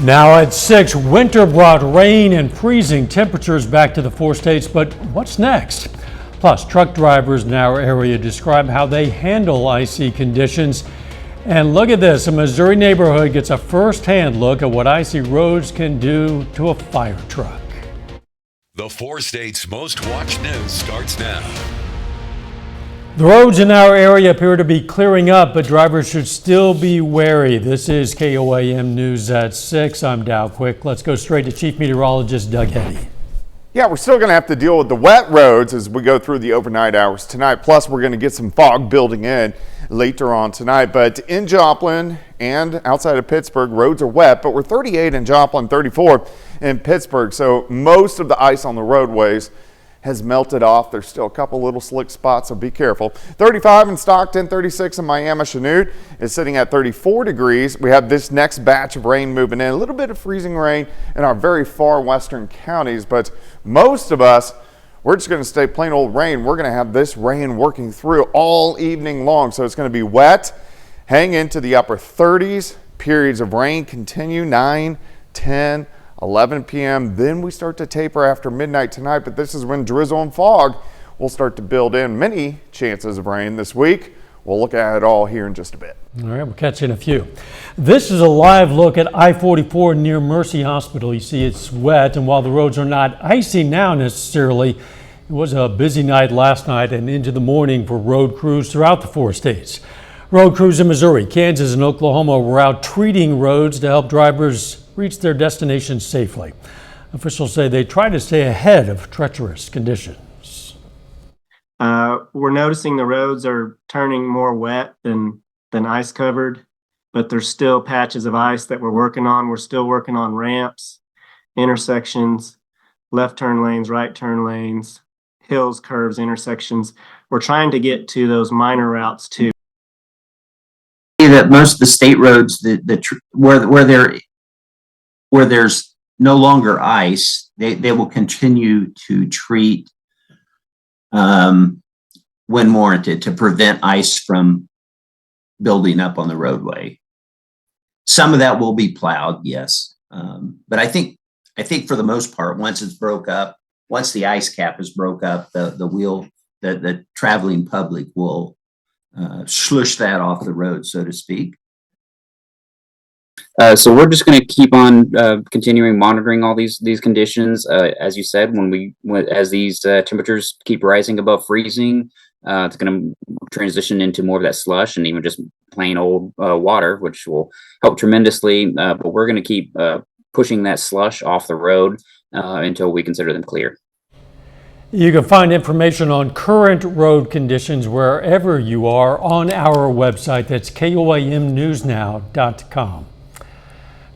Now at 6, winter brought rain and freezing temperatures back to the 4 states, but what's next? Plus, truck drivers in our area describe how they handle icy conditions. And look at this, a Missouri neighborhood gets a first-hand look at what icy roads can do to a fire truck. The 4 states' most watched news starts now. The roads in our area appear to be clearing up, but drivers should still be wary. This is KOAM News at 6. I'm Dow Quick. Let's go straight to Chief Meteorologist Doug Eddy. Yeah, we're still going to have to deal with the wet roads as we go through the overnight hours tonight. Plus, we're going to get some fog building in later on tonight. But in Joplin and outside of Pittsburgh, roads are wet, but we're 38 in Joplin, 34 in Pittsburgh. So most of the ice on the roadways has melted off. There's still a couple little slick spots, so be careful. 35 in Stockton, 36 in Miami. Chanute is sitting at 34 degrees. We have this next batch of rain moving in, a little bit of freezing rain in our very far western counties, but most of us, we're just going to stay plain old rain. We're going to have this rain working through all evening long, so it's going to be wet, hang into the upper 30s. Periods of rain continue 9, 10, 11 p.m. Then we start to taper after midnight tonight, but this is when drizzle and fog will start to build in. Many chances of rain this week. We'll look at it all here in just a bit. All right, we'll catch you in a few. This is a live look at I-44 near Mercy Hospital. You see it's wet, and while the roads are not icy now necessarily, it was a busy night last night and into the morning for road crews throughout the 4 states. Road crews in Missouri, Kansas, and Oklahoma were out treating roads to help drivers reach their destinations safely. Officials say they try to stay ahead of treacherous conditions. We're noticing the roads are turning more wet than ice covered, but there's still patches of ice that we're working on. We're still working on ramps, intersections, left turn lanes, right turn lanes, hills, curves, intersections. We're trying to get to those minor routes too. That most of the state roads where there's no longer ice, they will continue to treat when warranted to prevent ice from building up on the roadway. Some of that will be plowed, yes, but I think for the most part, once it's broke up, once the ice cap is broke up, the traveling public will slush that off the road, so to speak. So we're just going to keep on continuing monitoring all these conditions. As you said, as these temperatures keep rising above freezing, it's going to transition into more of that slush and even just plain old water, which will help tremendously. But we're going to keep pushing that slush off the road until we consider them clear. You can find information on current road conditions wherever you are on our website. That's KOAMnewsnow.com.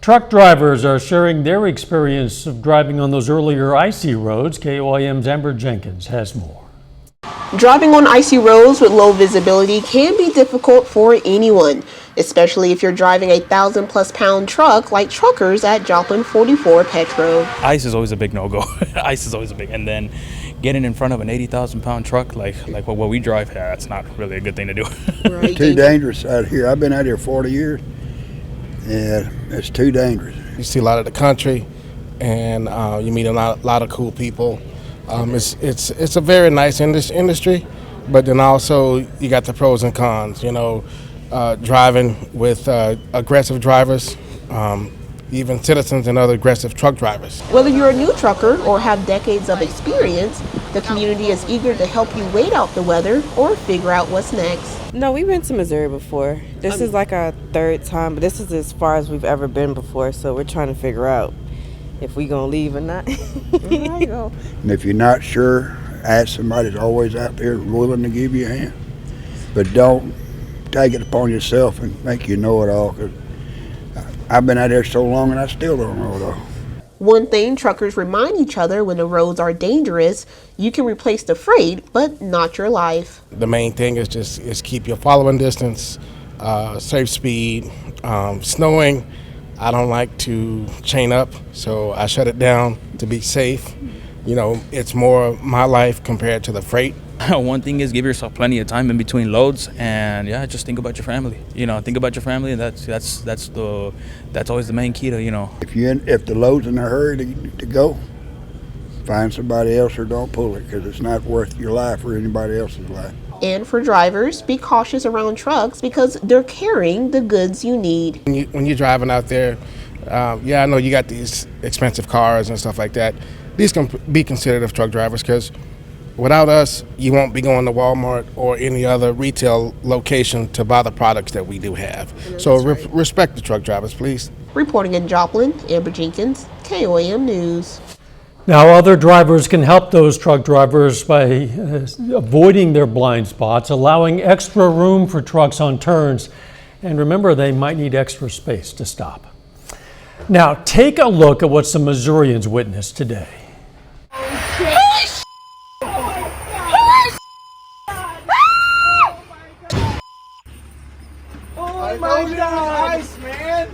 Truck drivers are sharing their experience of driving on those earlier icy roads. KOAM's Amber Jenkins has more. Driving on icy roads with low visibility can be difficult for anyone, especially if you're driving a 1,000+ pound truck like truckers at Joplin 44 Petro. Ice is always a big no-go. Ice is always a big, and then getting in front of an 80,000 pound truck like what we drive, that's not really a good thing to do. Right. Too dangerous out here. I've been out here 40 years. Yeah, it's too dangerous. You see a lot of the country, and you meet a lot of cool people. It's a very nice industry, but then also you got the pros and cons. You know, driving with aggressive drivers, even citizens and other aggressive truck drivers. Whether you're a new trucker or have decades of experience, the community is eager to help you wait out the weather or figure out what's next. No, we've been to Missouri before. This is like our 3rd time, but this is as far as we've ever been before, so we're trying to figure out if we're going to leave or not. There you go. And if you're not sure, ask somebody that's always out there willing to give you a hand. But don't take it upon yourself and think you know it all, because I've been out there so long and I still don't know it all. One thing truckers remind each other when the roads are dangerous, you can replace the freight, but not your life. The main thing is keep your following distance, safe speed. Snowing, I don't like to chain up, so I shut it down to be safe. You know, it's more my life compared to the freight. One thing is give yourself plenty of time in between loads, and yeah, just think about your family. Think about your family, and that's always the main key to If the load's in a hurry to go, find somebody else or don't pull it, because it's not worth your life or anybody else's life. And for drivers, be cautious around trucks because they're carrying the goods you need. When you're driving out there, I know you got these expensive cars and stuff like that. These can be considered as truck drivers, because without us, you won't be going to Walmart or any other retail location to buy the products that we do have. So respect the truck drivers, please. Reporting in Joplin, Amber Jenkins, KOAM News. Now, other drivers can help those truck drivers by avoiding their blind spots, allowing extra room for trucks on turns, and remember, they might need extra space to stop. Now, take a look at what some Missourians witnessed today. Oh my God, man!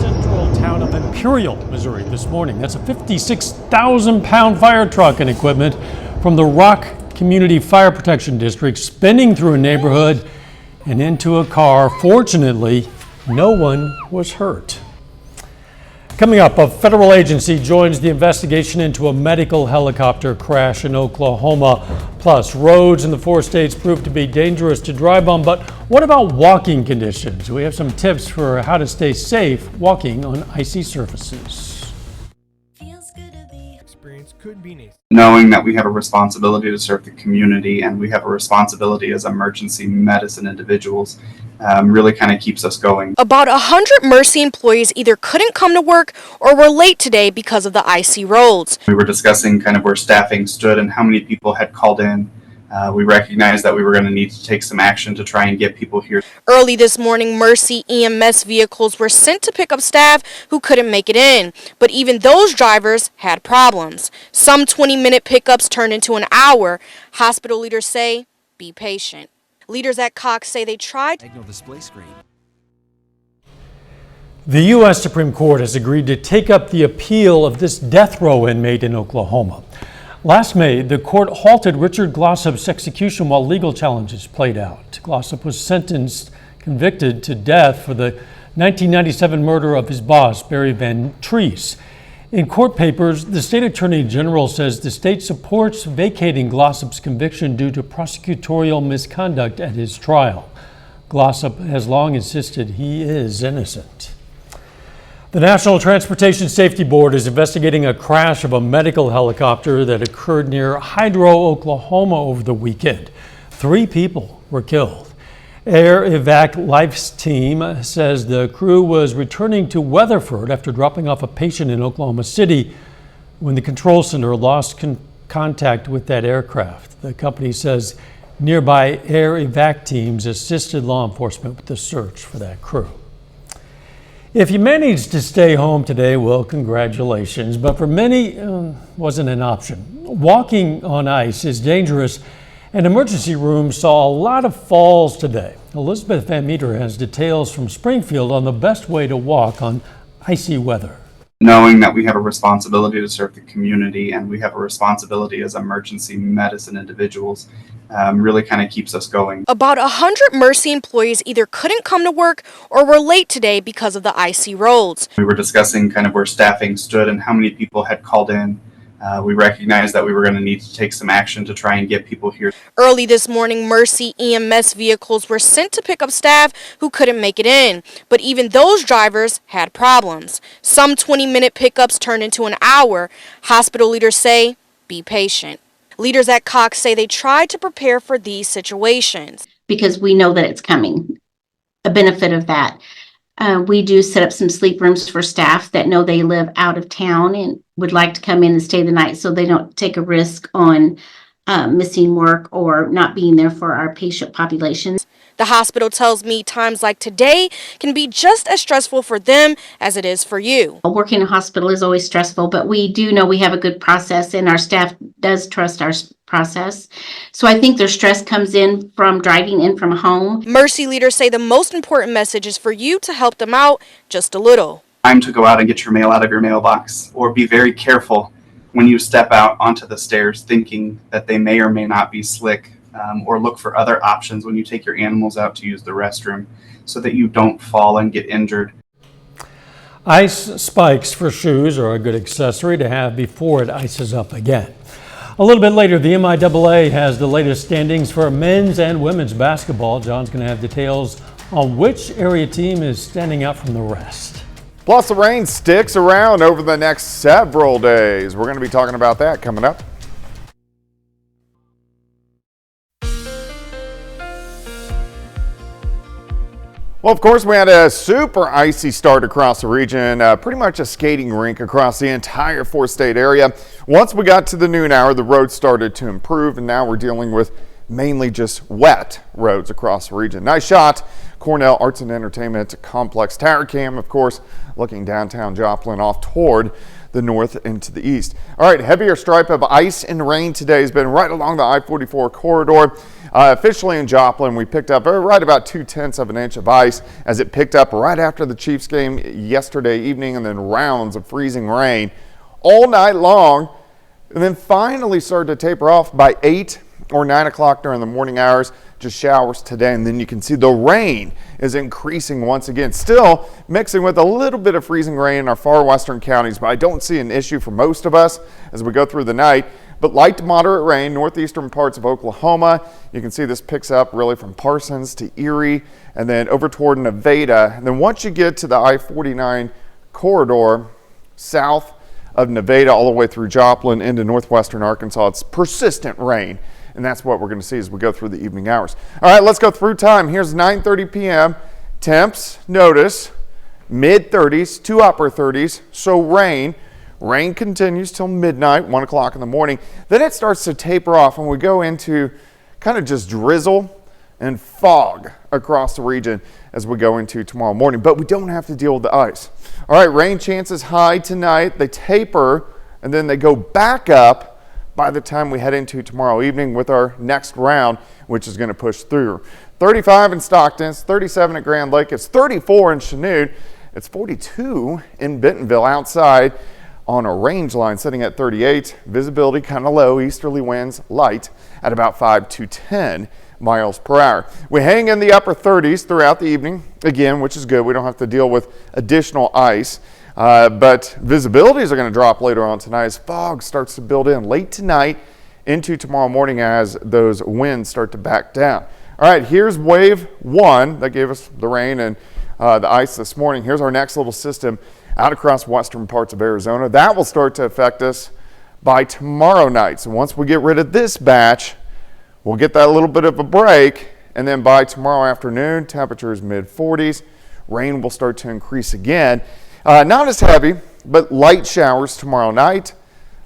Central town of Imperial, Missouri this morning. That's a 56,000-pound fire truck and equipment from the Rock Community Fire Protection District spinning through a neighborhood and into a car. Fortunately, no one was hurt. Coming up, a federal agency joins the investigation into a medical helicopter crash in Oklahoma. Plus, roads in the 4 states proved to be dangerous to drive on. But what about walking conditions? We have some tips for how to stay safe walking on icy surfaces. Could be nice. Knowing that we have a responsibility to serve the community and we have a responsibility as emergency medicine individuals really kind of keeps us going. About 100 Mercy employees either couldn't come to work or were late today because of the icy roads. We were discussing kind of where staffing stood and how many people had called in. We recognized that we were going to need to take some action to try and get people here. Early this morning, Mercy EMS vehicles were sent to pick up staff who couldn't make it in, but even those drivers had problems. Some 20-minute pickups turned into an hour. Hospital leaders say, be patient. Leaders at Cox say they tried. Display screen. The U.S. Supreme Court has agreed to take up the appeal of this death row inmate in Oklahoma. Last May, the court halted Richard Glossop's execution while legal challenges played out. Glossop was convicted to death for the 1997 murder of his boss, Barry Van Treese. In court papers, the state attorney general says the state supports vacating Glossop's conviction due to prosecutorial misconduct at his trial. Glossop has long insisted he is innocent. The National Transportation Safety Board is investigating a crash of a medical helicopter that occurred near Hydro, Oklahoma over the weekend. 3 people were killed. Air Evac Life's team says the crew was returning to Weatherford after dropping off a patient in Oklahoma City when the control center lost contact with that aircraft. The company says nearby Air Evac teams assisted law enforcement with the search for that crew. If you managed to stay home today, well, congratulations. But for many, wasn't an option. Walking on ice is dangerous, and emergency rooms saw a lot of falls today. Elizabeth Van Meter has details from Springfield on the best way to walk on icy weather. Knowing that we have a responsibility to serve the community and we have a responsibility as emergency medicine individuals really kind of keeps us going. About 100 Mercy employees either couldn't come to work or were late today because of the icy roads. We were discussing kind of where staffing stood and how many people had called in. We recognized that we were going to need to take some action to try and get people here. Early this morning, Mercy EMS vehicles were sent to pick up staff who couldn't make it in, but even those drivers had problems. Some 20-minute pickups turned into an hour. Hospital leaders say, be patient. Leaders at Cox say they tried to prepare for these situations. Because we know that it's coming. A benefit of that. We do set up some sleep rooms for staff that know they live out of town and would like to come in and stay the night so they don't take a risk on missing work or not being there for our patient populations. The hospital tells me times like today can be just as stressful for them as it is for you. Working in a hospital is always stressful, but we do know we have a good process and our staff does trust our process. So I think their stress comes in from driving in from home. Mercy leaders say the most important message is for you to help them out just a little. Time to go out and get your mail out of your mailbox, or be very careful when you step out onto the stairs thinking that they may or may not be slick, or look for other options when you take your animals out to use the restroom so that you don't fall and get injured. Ice spikes for shoes are a good accessory to have before it ices up again. A little bit later, the MIAA has the latest standings for men's and women's basketball. John's going to have details on which area team is standing out from the rest. Plus, the rain sticks around over the next several days. We're going to be talking about that coming up. Well, of course, we had a super icy start across the region, pretty much a skating rink across the entire four-state area. Once we got to the noon hour, the roads started to improve, and now we're dealing with mainly just wet roads across the region. Nice shot, Cornell Arts and Entertainment Complex Tower Cam, of course, looking downtown Joplin off toward the north and to the east. All right, heavier stripe of ice and rain today has been right along the I-44 corridor. Officially in Joplin, we picked up right about 0.2 of an inch of ice as it picked up right after the Chiefs game yesterday evening, and then rounds of freezing rain all night long, and then finally started to taper off by 8 or 9 o'clock during the morning hours. Just showers today, and then you can see the rain is increasing once again, still mixing with a little bit of freezing rain in our far western counties, but I don't see an issue for most of us as we go through the night. But light to moderate rain, northeastern parts of Oklahoma. You can see this picks up really from Parsons to Erie and then over toward Nevada. And then once you get to the I-49 corridor, south of Nevada all the way through Joplin into northwestern Arkansas, it's persistent rain. And that's what we're going to see as we go through the evening hours. All right, let's go through time. Here's 9:30 p.m. Temps, notice, mid-30s to upper 30s, so rain. Rain continues till midnight, 1 o'clock in the morning. Then it starts to taper off and we go into kind of just drizzle and fog across the region as we go into tomorrow morning. But we don't have to deal with the ice. All right, rain chances high tonight. They taper and then they go back up by the time we head into tomorrow evening with our next round, which is going to push through. 35 in Stockton, it's 37 at Grand Lake, it's 34 in Chanute, it's 42 in Bentonville outside on a range line sitting at 38. Visibility kind of low, easterly winds light at about 5 to 10 miles per hour. We hang in the upper 30s throughout the evening, again, which is good. We don't have to deal with additional ice. But visibilities are going to drop later on tonight as fog starts to build in late tonight into tomorrow morning as those winds start to back down. All right, here's wave 1 that gave us the rain and the ice this morning. Here's our next little system out across western parts of Arizona. That will start to affect us by tomorrow night. So once we get rid of this batch, we'll get that little bit of a break, and then by tomorrow afternoon, temperatures mid-40s. Rain will start to increase again. Not as heavy, but light showers tomorrow night,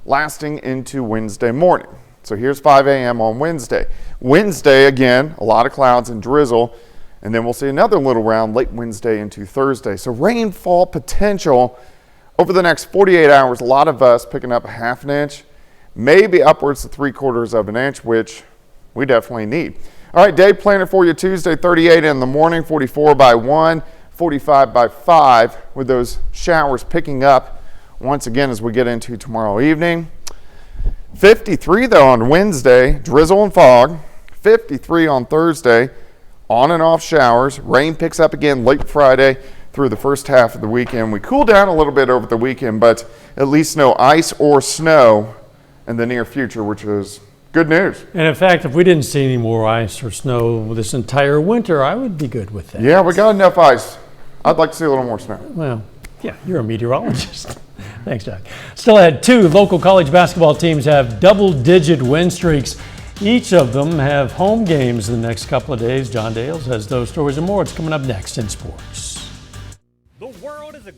lasting into Wednesday morning. So here's 5 a.m. on Wednesday. Wednesday, again, a lot of clouds and drizzle, and then we'll see another little round late Wednesday into Thursday. So rainfall potential over the next 48 hours, a lot of us picking up a half an inch, maybe upwards to 3/4 of an inch, which we definitely need. All right, day planner for you Tuesday, 38 in the morning, 44 by 1. 45 by 5 with those showers picking up once again as we get into tomorrow evening. 53 though on Wednesday, drizzle and fog. 53 on Thursday, on and off showers. Rain picks up again late Friday through the first half of the weekend. We cool down a little bit over the weekend, but at least no ice or snow in the near future, which is good news. And in fact, if we didn't see any more ice or snow this entire winter, I would be good with that. Yeah, we got enough ice. I'd like to see a little more snow. Well, yeah, you're a meteorologist. Thanks, Doug. Still ahead, 2 local college basketball teams have double-digit win streaks. Each of them have home games in the next couple of days. John Dales has those stories and more. It's coming up next in sports. The world is a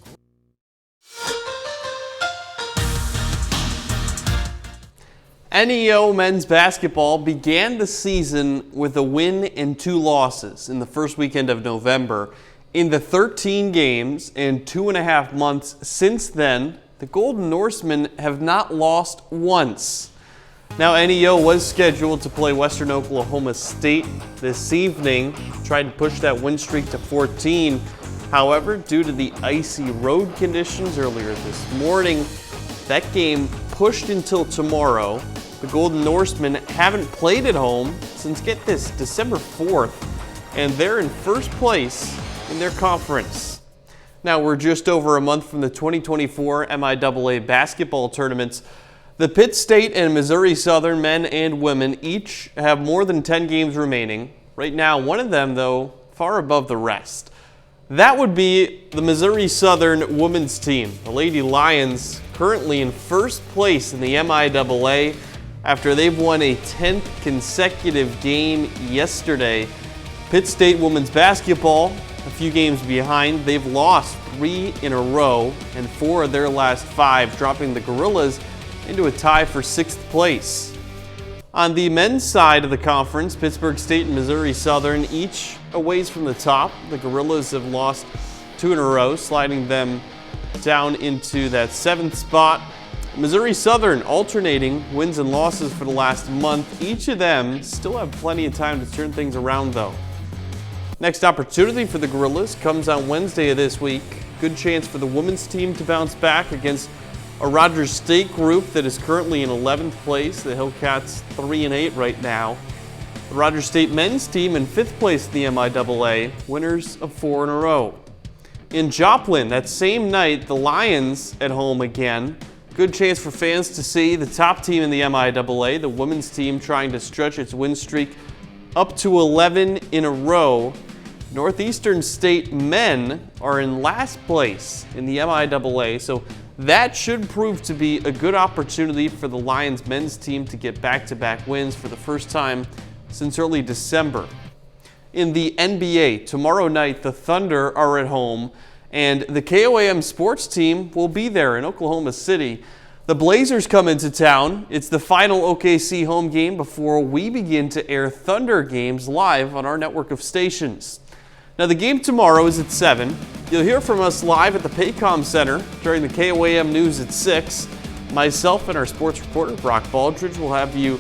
NEO men's basketball began the season with a win and 2 losses in the first weekend of November. In the 13 games and 2.5 months since then, the Golden Norsemen have not lost once. Now, NEO was scheduled to play Western Oklahoma State this evening, tried to push that win streak to 14. However, due to the icy road conditions earlier this morning, That game pushed until tomorrow. The Golden Norsemen haven't played at home since, get this, December 4th, and they're in first place in their conference. Now we're just over a month from the 2024 MIAA basketball tournaments. The Pitt State and Missouri Southern men and women each have more than 10 games remaining. Right now, one of them, though, far above the rest. That would be the Missouri Southern women's team. The Lady Lions currently in first place in the MIAA after they've won a 10th consecutive game yesterday. Pitt State women's basketball, a few games behind. They've lost 3 in a row and 4 of their last 5, dropping the Gorillas into a tie for 6th place. On the men's side of the conference, Pittsburgh State and Missouri Southern each a ways from the top. The Gorillas have lost 2 in a row, sliding them down into that 7th spot. Missouri Southern alternating wins and losses for the last month. Each of them still have plenty of time to turn things around, though. Next opportunity for the Gorillas comes on Wednesday of this week. Good chance for the women's team to bounce back against a Rogers State group that is currently in 11th place. The Hillcats 3-8 right now. The Rogers State men's team in 5th place in the MIAA, winners of 4 in a row. In Joplin, that same night, the Lions at home again. Good chance for fans to see the top team in the MIAA, the women's team trying to stretch its win streak up to 11 in a row. Northeastern State men are in last place in the MIAA, so that should prove to be a good opportunity for the Lions men's team to get back-to-back wins for the first time since early December. In the NBA, tomorrow night the Thunder are at home, and the KOAM sports team will be there in Oklahoma City. The Blazers come into town. It's the final OKC home game before we begin to air Thunder games live on our network of stations. Now the game tomorrow is at 7. You'll hear from us live at the Paycom Center during the KOAM News at 6. Myself and our sports reporter, Brock Baldridge, will have you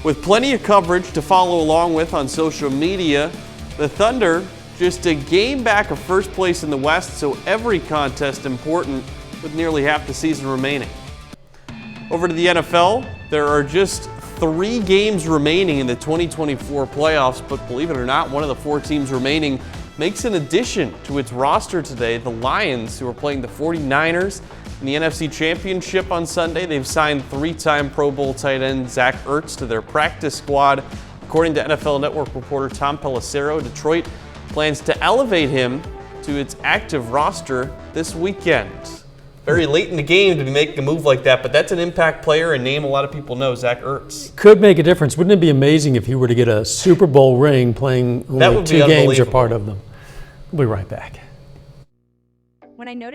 with plenty of coverage to follow along with on social media. The Thunder just a game back of first place in the West, so every contest important with nearly half the season remaining. Over to the NFL, there are just 3 games remaining in the 2024 playoffs, but believe it or not, one of the 4 teams remaining makes an addition to its roster today. The Lions, who are playing the 49ers in the NFC Championship on Sunday. They've signed 3-time Pro Bowl tight end Zach Ertz to their practice squad. According to NFL Network reporter Tom Pelissero, Detroit plans to elevate him to its active roster this weekend. Very late in the game to be making a move like that, but that's an impact player, a name a lot of people know, Zach Ertz. Could make a difference. Wouldn't it be amazing if he were to get a Super Bowl ring playing only 2 games or part of them? We'll be right back. When I noticed